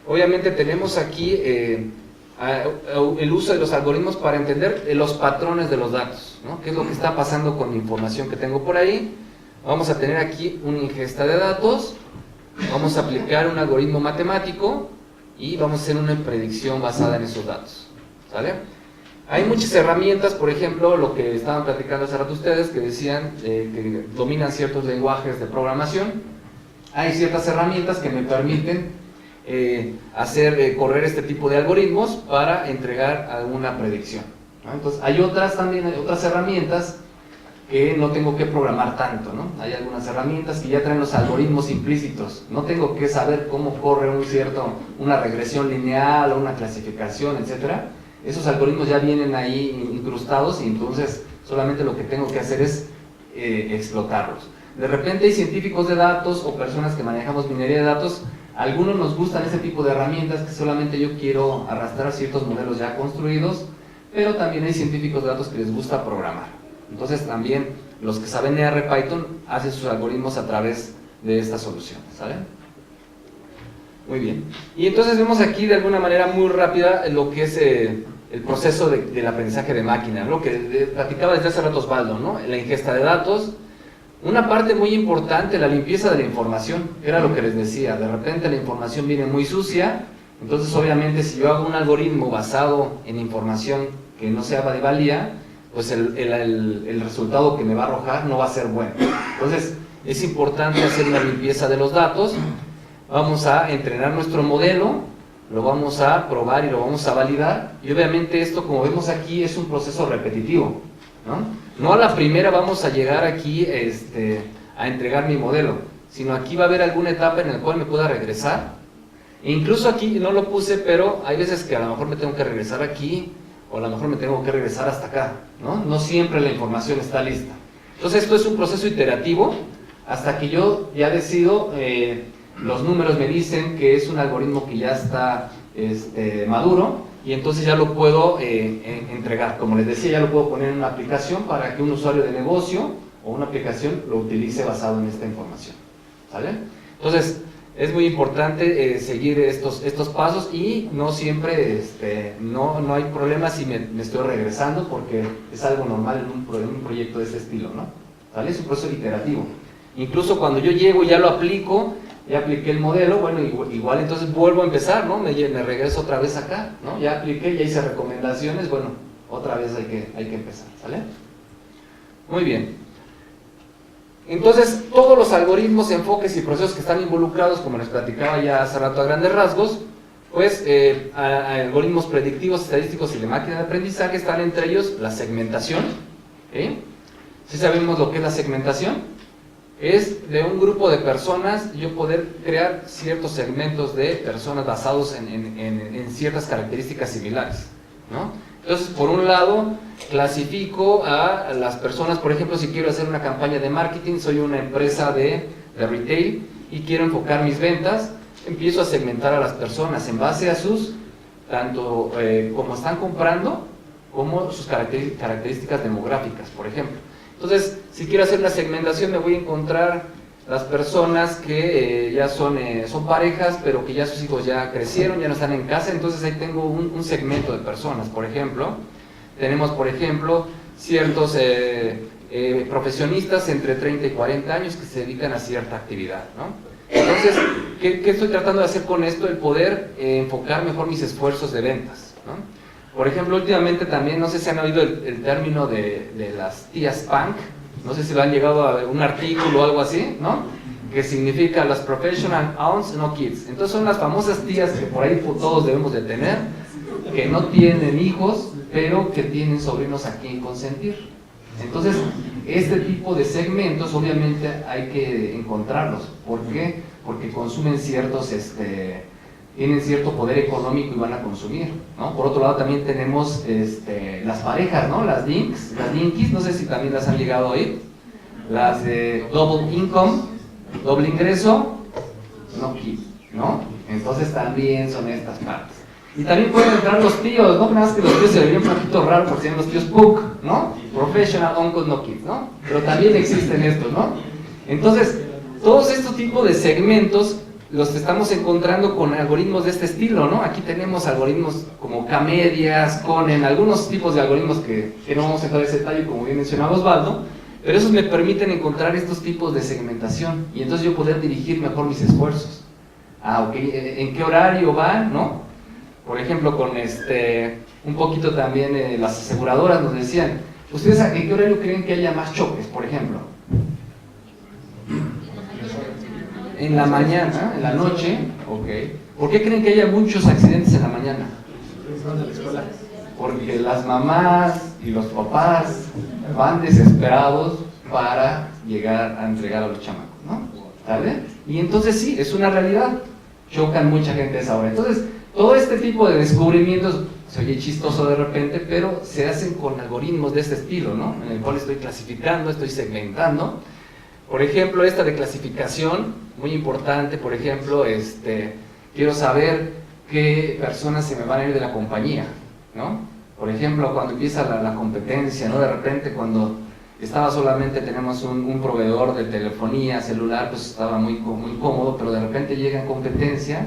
obviamente tenemos aquí el uso de los algoritmos para entender los patrones de los datos, ¿no? ¿Qué es lo que está pasando con la información que tengo por ahí? Vamos a tener aquí una ingesta de datos, vamos a aplicar un algoritmo matemático y vamos a hacer una predicción basada en esos datos, ¿sale? Hay muchas herramientas, por ejemplo, lo que estaban platicando hace rato ustedes, que decían que dominan ciertos lenguajes de programación. Hay ciertas herramientas que me permiten hacer correr este tipo de algoritmos para entregar alguna predicción, ¿no? Entonces, hay otras herramientas que no tengo que programar tanto, ¿no? Hay algunas herramientas que ya traen los algoritmos implícitos. No tengo que saber cómo corre una regresión lineal o una clasificación, etcétera. Esos algoritmos ya vienen ahí incrustados y entonces solamente lo que tengo que hacer es explotarlos. De repente hay científicos de datos o personas que manejamos minería de datos, a algunos nos gustan este tipo de herramientas que solamente yo quiero arrastrar ciertos modelos ya construidos, pero también hay científicos de datos que les gusta programar. Entonces también los que saben R, Python, hacen sus algoritmos a través de estas soluciones, ¿sale? Muy bien. Y entonces vemos aquí de alguna manera muy rápida lo que es el proceso del aprendizaje de máquina, lo que platicaba desde hace rato Osvaldo, ¿no? La ingesta de datos. Una parte muy importante, la limpieza de la información, que era lo que les decía. De repente la información viene muy sucia, entonces obviamente si yo hago un algoritmo basado en información que no sea de valía, pues el resultado que me va a arrojar no va a ser bueno. Entonces es importante hacer una limpieza de los datos. Vamos a entrenar nuestro modelo, lo vamos a probar y lo vamos a validar, y obviamente esto, como vemos aquí, es un proceso repetitivo, ¿no? No a la primera vamos a llegar aquí a entregar mi modelo, sino aquí va a haber alguna etapa en la cual me pueda regresar, e incluso aquí no lo puse, pero hay veces que a lo mejor me tengo que regresar aquí, o a lo mejor me tengo que regresar hasta acá, ¿no? No siempre la información está lista. Entonces esto es un proceso iterativo, hasta que yo ya decido, los números me dicen que es un algoritmo que ya está maduro, y entonces ya lo puedo entregar. Como les decía, ya lo puedo poner en una aplicación para que un usuario de negocio o una aplicación lo utilice basado en esta información, ¿sale? Entonces es muy importante seguir estos pasos, y no siempre no hay problema si me estoy regresando, porque es algo normal en un proyecto de este estilo, ¿no? ¿Sale? Es un proceso iterativo. Incluso cuando yo llego y ya lo aplico, ya apliqué el modelo, bueno, igual entonces vuelvo a empezar, ¿no? Me regreso otra vez acá, ¿no? Ya apliqué, ya hice recomendaciones, bueno, otra vez hay que empezar, ¿sale? Muy bien. Entonces, todos los algoritmos, enfoques y procesos que están involucrados, como les platicaba ya hace rato a grandes rasgos, pues algoritmos predictivos, estadísticos y de máquina de aprendizaje, están entre ellos la segmentación, ¿sí? ¿Sí sabemos lo que es la segmentación? Es de un grupo de personas yo poder crear ciertos segmentos de personas basados en ciertas características similares, ¿no? Entonces, por un lado, clasifico a las personas, por ejemplo, si quiero hacer una campaña de marketing, soy una empresa de retail y quiero enfocar mis ventas, empiezo a segmentar a las personas en base a sus, tanto como están comprando, como sus características demográficas, por ejemplo. Entonces, si quiero hacer una segmentación, me voy a encontrar las personas que ya son parejas, pero que ya sus hijos ya crecieron, ya no están en casa, entonces ahí tengo un segmento de personas. Por ejemplo, tenemos, por ejemplo, ciertos profesionistas entre 30 y 40 años que se dedican a cierta actividad, ¿no? Entonces, ¿qué estoy tratando de hacer con esto? El poder enfocar mejor mis esfuerzos de ventas, ¿no? Por ejemplo, últimamente también, no sé si han oído el término de las tías punk, no sé si lo han llegado a ver, un artículo o algo así, ¿no? Que significa las professional aunts, no kids. Entonces son las famosas tías que por ahí todos debemos de tener, que no tienen hijos, pero que tienen sobrinos a quien consentir. Entonces, este tipo de segmentos obviamente hay que encontrarlos. ¿Por qué? porque consumen ciertos, tienen cierto poder económico y van a consumir, ¿no? Por otro lado también tenemos las parejas, ¿no? Las dinkies, no sé si también las han llegado a oír, las de double income, doble ingreso, no kids, ¿no? Entonces también son estas partes. Y también pueden entrar los tíos, ¿no? Nada más que los tíos se verían un poquito raro porque sean los tíos PUC, ¿no? Professional Uncles No Kids, ¿no? Pero también existen estos, ¿no? Entonces, todos estos tipos de segmentos los estamos encontrando con algoritmos de este estilo, ¿no? Aquí tenemos algoritmos como K-medias, Conen, algunos tipos de algoritmos que no vamos a entrar en ese detalle, como bien mencionaba Osvaldo, pero esos me permiten encontrar estos tipos de segmentación y entonces yo poder dirigir mejor mis esfuerzos. Ah, ok, ¿en qué horario van, no? Por ejemplo, con un poquito también las aseguradoras nos decían, ¿ustedes en qué horario creen que haya más choques, por ejemplo? En la mañana, en la noche, ok. ¿Por qué creen que haya muchos accidentes en la mañana? Porque las mamás y los papás van desesperados para llegar a entregar a los chamacos, ¿no? ¿Sale? Y entonces sí, es una realidad. Chocan mucha gente a esa hora. Entonces, todo este tipo de descubrimientos se oye chistoso de repente, pero se hacen con algoritmos de este estilo, ¿no? En el cual estoy clasificando, estoy segmentando. Por ejemplo, esta de clasificación, muy importante, por ejemplo, quiero saber qué personas se me van a ir de la compañía, ¿no? Por ejemplo, cuando empieza la competencia, ¿no? De repente cuando estaba solamente, tenemos un proveedor de telefonía celular, pues estaba muy cómodo, pero de repente llega en competencia,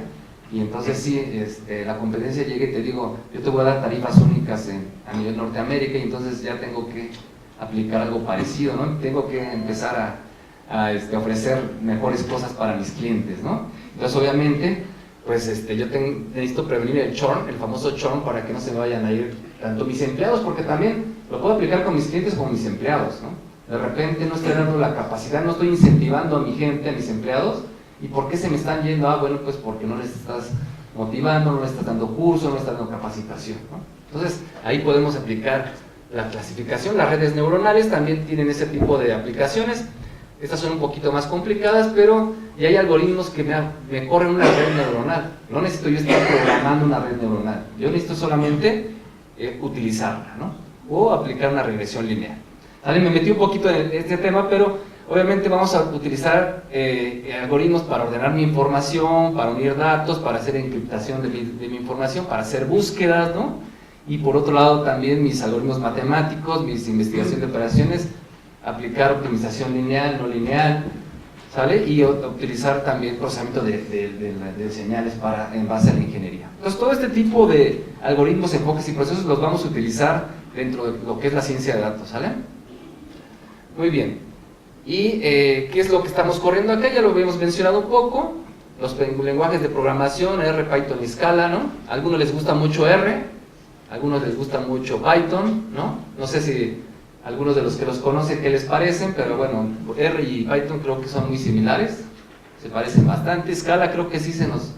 y entonces sí, la competencia llega y te digo, yo te voy a dar tarifas únicas a nivel Norteamérica, y entonces ya tengo que aplicar algo parecido, ¿no? Tengo que empezar a ofrecer mejores cosas para mis clientes, ¿no? Entonces obviamente, pues yo necesito prevenir el churn, el famoso churn, para que no se me vayan a ir tanto mis empleados, porque también lo puedo aplicar con mis clientes como mis empleados, ¿no? De repente no estoy dando la capacidad, no estoy incentivando a mi gente, a mis empleados. ¿Y por qué se me están yendo? Ah, bueno, pues porque no les estás motivando, no les estás dando curso, no les estás dando capacitación, ¿no? Entonces, ahí podemos aplicar la clasificación. Las redes neuronales también tienen ese tipo de aplicaciones. Estas son un poquito más complicadas, pero ya hay algoritmos que me corren una red neuronal. No necesito yo estar programando una red neuronal. Yo necesito solamente utilizarla, ¿no? O aplicar una regresión lineal. ¿Vale? Me metí un poquito en este tema, pero obviamente vamos a utilizar algoritmos para ordenar mi información, para unir datos, para hacer encriptación de mi información, para hacer búsquedas, ¿no? Y por otro lado también mis algoritmos matemáticos, mis investigaciones de operaciones, aplicar optimización lineal, no lineal, ¿sale? Y utilizar también procesamiento de señales en base a la ingeniería. Entonces todo este tipo de algoritmos, enfoques y procesos los vamos a utilizar dentro de lo que es la ciencia de datos, ¿sale? Muy bien. ¿Y qué es lo que estamos corriendo acá? Ya lo habíamos mencionado un poco. Los lenguajes de programación, R, Python y Scala, ¿no? A algunos les gusta mucho R, a algunos les gusta mucho Python, ¿no? No sé si algunos de los que los conocen qué les parecen, pero bueno, R y Python creo que son muy similares, se parecen bastante. Scala creo que sí se nos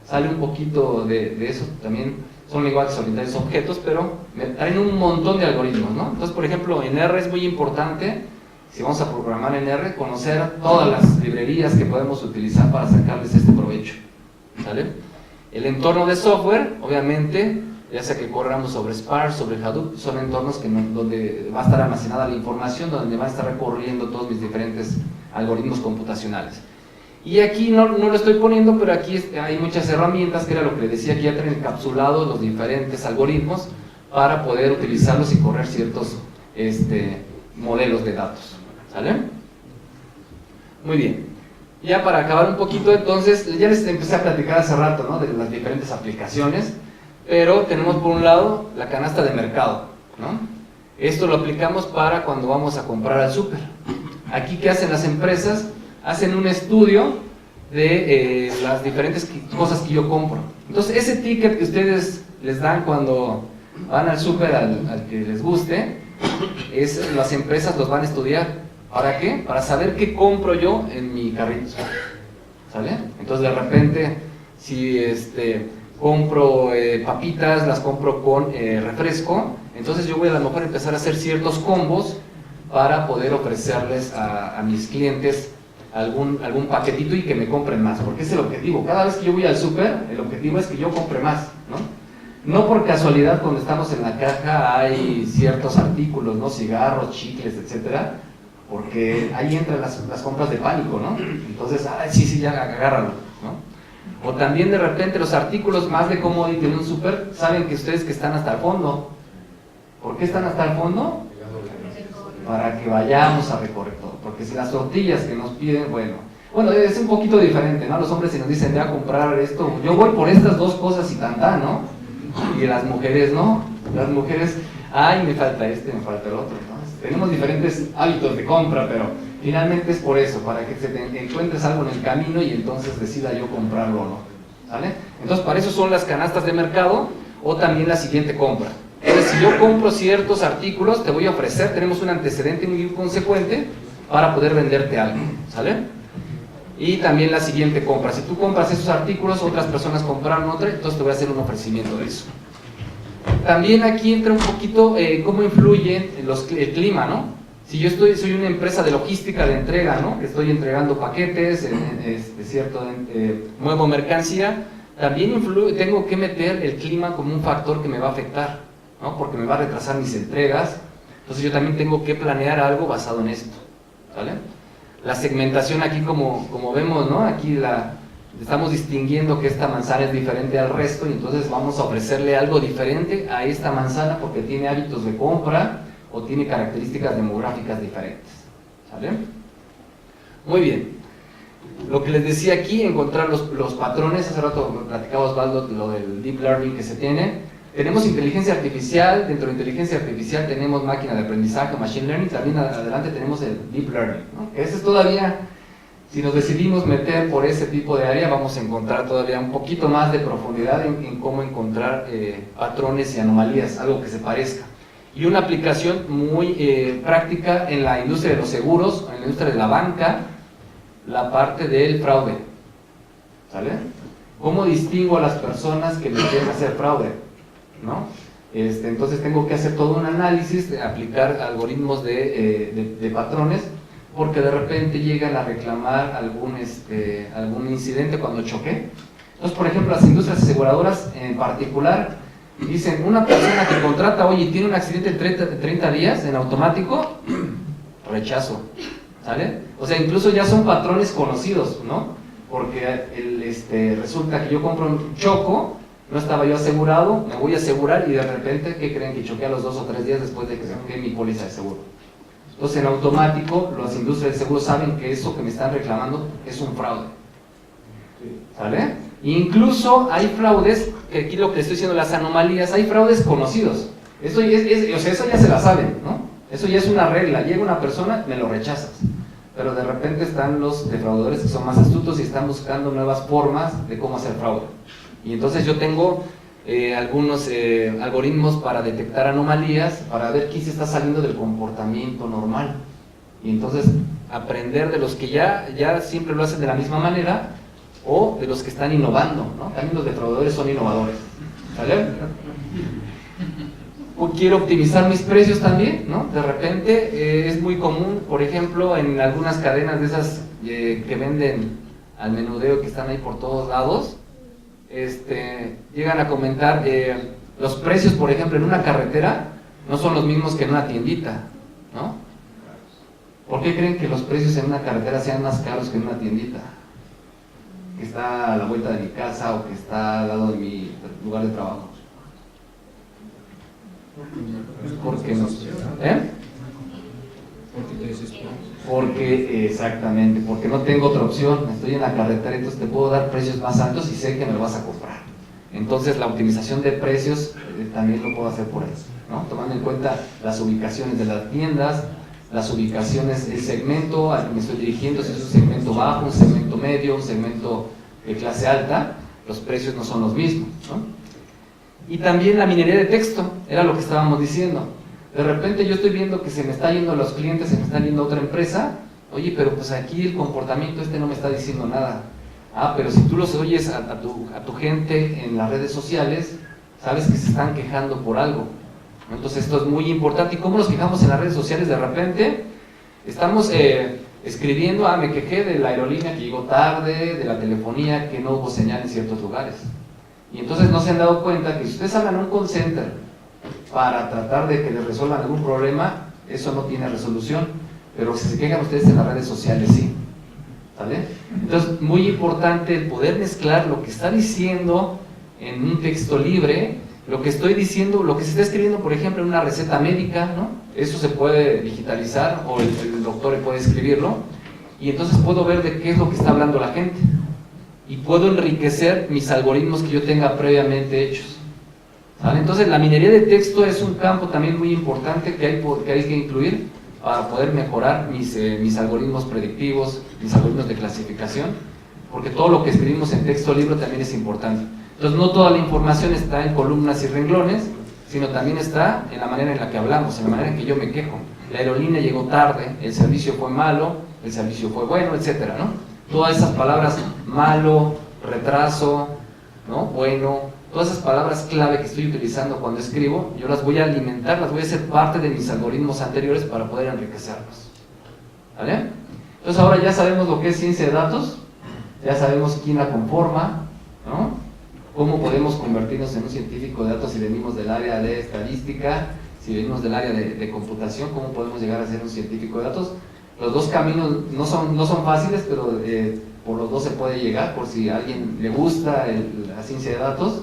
sale un poquito de eso, también son lenguajes orientados a objetos, pero traen un montón de algoritmos, ¿no? Entonces, por ejemplo, en R es muy importante, si vamos a programar en R, conocer todas las librerías que podemos utilizar para sacarles este provecho, ¿sale? El entorno de software, obviamente, ya sea que corramos sobre Spark, sobre Hadoop, son entornos donde va a estar almacenada la información, donde van a estar recorriendo todos mis diferentes algoritmos computacionales. Y aquí no lo estoy poniendo, pero aquí hay muchas herramientas, que era lo que les decía, que ya traen encapsulados los diferentes algoritmos para poder utilizarlos y correr ciertos modelos de datos. ¿Sale? Muy bien. Ya para acabar un poquito, entonces, ya les empecé a platicar hace rato, ¿no? De las diferentes aplicaciones, pero tenemos por un lado la canasta de mercado, ¿no? Esto lo aplicamos para cuando vamos a comprar al súper. Aquí, ¿qué hacen las empresas? Hacen un estudio de las diferentes cosas que yo compro. Entonces, ese ticket que ustedes les dan cuando van al súper, al que les guste, las empresas los van a estudiar. ¿Para qué? Para saber qué compro yo en mi carrito, ¿sale? Entonces de repente, si compro papitas, las compro con refresco, entonces yo voy a lo mejor empezar a hacer ciertos combos para poder ofrecerles a mis clientes algún paquetito y que me compren más, porque es el objetivo. Cada vez que yo voy al súper, el objetivo es que yo compre más, ¿no? No por casualidad cuando estamos en la caja hay ciertos artículos, ¿no? Cigarros, chicles, etcétera, porque ahí entran las compras de pánico, ¿no? Entonces, sí, ya agárralo, ¿no? O también de repente los artículos más de commodity en un súper, saben que ustedes que están hasta el fondo. ¿Por qué están hasta el fondo? Para que vayamos a recorrer todo, porque si las tortillas que nos piden, bueno, es un poquito diferente, ¿no? Los hombres si nos dicen, voy a comprar esto, yo voy por estas dos cosas y tanta, ¿no? Y las mujeres, ¿no? Las mujeres, me falta me falta el otro, ¿no? Tenemos diferentes hábitos de compra, pero finalmente es por eso, para que encuentres algo en el camino y entonces decida yo comprarlo o no, ¿sale? Entonces para eso son las canastas de mercado o también la siguiente compra. Entonces, si yo compro ciertos artículos, te voy a ofrecer, tenemos un antecedente muy consecuente para poder venderte algo, ¿sale? Y también la siguiente compra, si tú compras esos artículos, otras personas compraron otra, entonces te voy a hacer un ofrecimiento de eso. También aquí entra un poquito cómo influye el clima, ¿no? Si yo soy una empresa de logística de entrega, ¿no? Que estoy entregando paquetes, muevo mercancía, también tengo que meter el clima como un factor que me va a afectar, ¿no? Porque me va a retrasar mis entregas, entonces yo también tengo que planear algo basado en esto, ¿vale? La segmentación aquí como vemos, ¿no? Aquí estamos distinguiendo que esta manzana es diferente al resto y entonces vamos a ofrecerle algo diferente a esta manzana porque tiene hábitos de compra o tiene características demográficas diferentes, ¿sale? Muy bien. Lo que les decía aquí, encontrar los patrones, hace rato platicaba Osvaldo lo del deep learning que se tiene. Tenemos inteligencia artificial, dentro de inteligencia artificial tenemos máquina de aprendizaje, machine learning, también adelante tenemos el deep learning, ¿no? Ese es todavía, si nos decidimos meter por ese tipo de área, vamos a encontrar todavía un poquito más de profundidad en cómo encontrar patrones y anomalías, algo que se parezca. Y una aplicación muy práctica en la industria de los seguros, en la industria de la banca, la parte del fraude, ¿sale? ¿Cómo distingo a las personas que me quieren hacer fraude? ¿No? Entonces tengo que hacer todo un análisis, aplicar algoritmos de patrones, porque de repente llegan a reclamar algún incidente cuando choqué. Entonces, por ejemplo, las industrias aseguradoras en particular dicen, una persona que contrata, oye, tiene un accidente de 30 días en automático, rechazo, ¿sale? O sea, incluso ya son patrones conocidos, ¿no? Porque resulta que yo compro un choco, no estaba yo asegurado, me voy a asegurar y de repente, ¿qué creen? Que choqué a los 2 o 3 días después de que saqué mi póliza de seguro. Entonces, en automático, las industrias de seguro saben que eso que me están reclamando es un fraude, ¿sale? Incluso hay fraudes, que aquí lo que estoy diciendo, las anomalías, hay fraudes conocidos. Eso ya se la saben, ¿no? Eso ya es una regla. Llega una persona, me lo rechazas. Pero de repente están los defraudadores que son más astutos y están buscando nuevas formas de cómo hacer fraude. Y entonces yo tengo algunos algoritmos para detectar anomalías, para ver qué se está saliendo del comportamiento normal. Y entonces aprender de los que ya siempre lo hacen de la misma manera o de los que están innovando, ¿no? También los defraudadores son innovadores, ¿vale? O quiero optimizar mis precios también, ¿no? De repente es muy común, por ejemplo, en algunas cadenas de esas que venden al menudeo, que están ahí por todos lados, llegan a comentar los precios, por ejemplo, en una carretera no son los mismos que en una tiendita, ¿no? ¿Por qué creen que los precios en una carretera sean más caros que en una tiendita? Que está a la vuelta de mi casa o que está al lado de mi lugar de trabajo. ¿Por qué no? Porque, exactamente, porque no tengo otra opción, estoy en la carretera, entonces te puedo dar precios más altos y sé que me lo vas a comprar. Entonces la optimización de precios también lo puedo hacer por eso, ¿no? Tomando en cuenta las ubicaciones de las tiendas, las ubicaciones, el segmento al que me estoy dirigiendo, si es un segmento bajo, un segmento medio, un segmento de clase alta, los precios no son los mismos, ¿no? Y también la minería de texto, era lo que estábamos diciendo. De repente yo estoy viendo que se me está yendo los clientes, se me está yendo a otra empresa, oye, pero pues aquí el comportamiento no me está diciendo nada. Pero si tú los oyes a tu gente en las redes sociales, sabes que se están quejando por algo. Entonces esto es muy importante. ¿Y cómo nos quejamos en las redes sociales? De repente estamos escribiendo, me quejé de la aerolínea que llegó tarde, de la telefonía, que no hubo señal en ciertos lugares. Y entonces no se han dado cuenta que si ustedes hablan a un call center para tratar de que les resuelvan algún problema, eso no tiene resolución, pero si se quejan ustedes en las redes sociales, sí. ¿Sale? Entonces, muy importante el poder mezclar lo que está diciendo en un texto libre, lo que estoy diciendo, lo que se está escribiendo, por ejemplo, en una receta médica, ¿no? Eso se puede digitalizar o el doctor puede escribirlo, y entonces puedo ver de qué es lo que está hablando la gente, y puedo enriquecer mis algoritmos que yo tenga previamente hechos. ¿Sale? Entonces, la minería de texto es un campo también muy importante que hay que incluir para poder mejorar mis algoritmos predictivos, mis algoritmos de clasificación, porque todo lo que escribimos en texto libre también es importante. Entonces, no toda la información está en columnas y renglones, sino también está en la manera en la que hablamos, en la manera en que yo me quejo. La aerolínea llegó tarde, el servicio fue malo, el servicio fue bueno, etcétera, ¿no? Todas esas palabras, malo, retraso, ¿no? Bueno, todas esas palabras clave que estoy utilizando cuando escribo, yo las voy a alimentar, las voy a hacer parte de mis algoritmos anteriores para poder enriquecerlos. ¿Vale? Entonces ahora ya sabemos lo que es ciencia de datos, ya sabemos quién la conforma, ¿no? Cómo podemos convertirnos en un científico de datos si venimos del área de estadística, si venimos del área de computación, cómo podemos llegar a ser un científico de datos. Los dos caminos no son fáciles, pero por los dos se puede llegar, por si a alguien le gusta la ciencia de datos,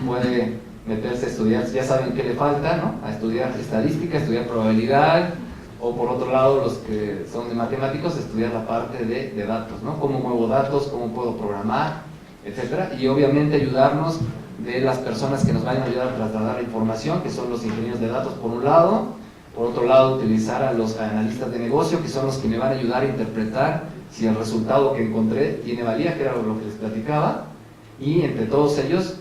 puede meterse a estudiar, ya saben qué le falta, ¿no? A estudiar estadística, estudiar probabilidad, o por otro lado, los que son de matemáticos, estudiar la parte de datos, ¿no? Cómo muevo datos, cómo puedo programar, etcétera, y obviamente ayudarnos de las personas que nos vayan a ayudar a trasladar la información, que son los ingenieros de datos por un lado, por otro lado utilizar a los analistas de negocio, que son los que me van a ayudar a interpretar si el resultado que encontré tiene valía, que era lo que les platicaba, y entre todos ellos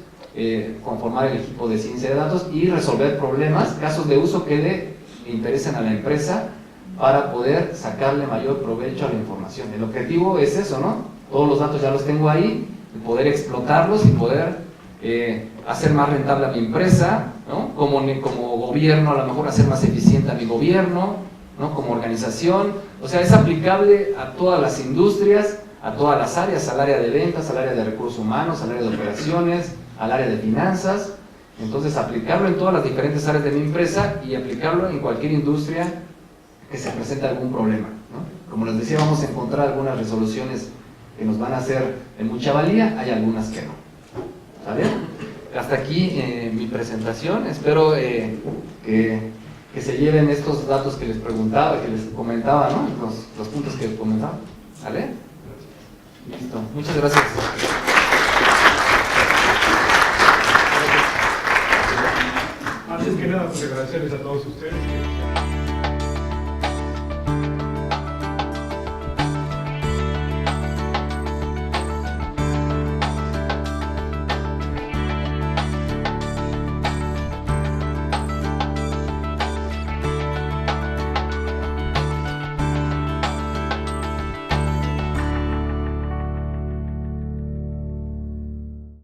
conformar el equipo de ciencia de datos y resolver problemas, casos de uso que le interesen a la empresa para poder sacarle mayor provecho a la información. El objetivo es eso, ¿no? Todos los datos ya los tengo ahí, poder explotarlos y poder hacer más rentable a mi empresa, ¿no? Como gobierno, a lo mejor hacer más eficiente a mi gobierno, ¿no? Como organización, o sea, es aplicable a todas las industrias, a todas las áreas, al área de ventas, al área de recursos humanos, al área de operaciones, al área de finanzas. Entonces, aplicarlo en todas las diferentes áreas de mi empresa y aplicarlo en cualquier industria que se presente algún problema, ¿no? Como les decía, vamos a encontrar algunas resoluciones que nos van a ser de mucha valía, hay algunas que no. ¿Está bien? Hasta aquí mi presentación. Espero que se lleven estos datos que les preguntaba, que les comentaba, ¿no? Los puntos que les comentaba. ¿Vale? Listo. Muchas gracias. Antes que nada, pues agradecerles a todos ustedes.